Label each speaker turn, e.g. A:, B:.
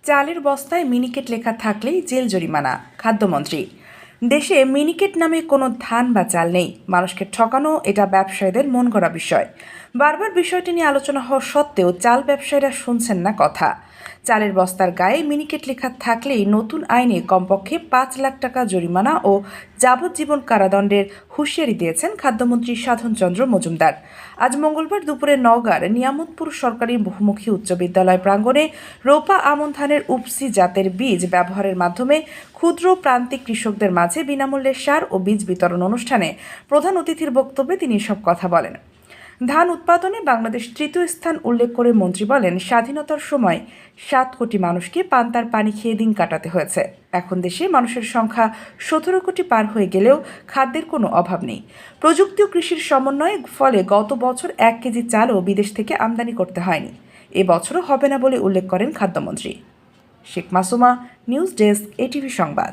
A: চালের বস্তায় মিনিকেট লেখা থাকলেই জেল জরিমানা। খাদ্যমন্ত্রী, দেশে মিনিকেট নামে কোনো ধান বা চাল নেই। মানুষকে ঠকানো এটা ব্যবসায়ীদের মন গড়া বিষয়। বারবার বিষয়টি নিয়ে আলোচনা হওয়া সত্ত্বেও চাল ব্যবসায়ীরা শুনছেন না কথা। চালের বস্তার গায়ে মিনিকেট লেখা থাকলেই নতুন আইনে কমপক্ষে ৫ লাখ টাকা জরিমানা ও যাবজ্জীবন কারাদণ্ডের হুঁশিয়ারি দিয়েছেন খাদ্যমন্ত্রী সাধন চন্দ্র মজুমদার। আজ মঙ্গলবার দুপুরে নওগাঁর নিয়ামতপুর সরকারি বহুমুখী উচ্চ বিদ্যালয় প্রাঙ্গণে রোপা আমন ধানের উপসি জাতের বীজ ব্যবহারের মাধ্যমে ক্ষুদ্র প্রান্তিক কৃষকদের মাঝে বিনামূল্যে সার ও বীজ বিতরণ অনুষ্ঠানে প্রধান অতিথির বক্তব্যে তিনি এসব কথা বলেন। ধান উৎপাদনে বাংলাদেশ তৃতীয় স্থান উল্লেখ করে মন্ত্রী বলেন, স্বাধীনতার সময় ৭ কোটি মানুষকে পান্তার পানি খেয়ে দিন কাটাতে হয়েছে। এখন দেশে মানুষের সংখ্যা ১৭ কোটি পার হয়ে গেলেও খাদ্যের কোনো অভাব নেই। প্রযুক্তি ও কৃষির সমন্বয়ের ফলে গত বছর ১ কেজি চালও বিদেশ থেকে আমদানি করতে হয়নি। এবছরও হবে না বলে উল্লেখ করেন খাদ্যমন্ত্রী। Sheikh Masuma, news desk, ATV সংবাদ।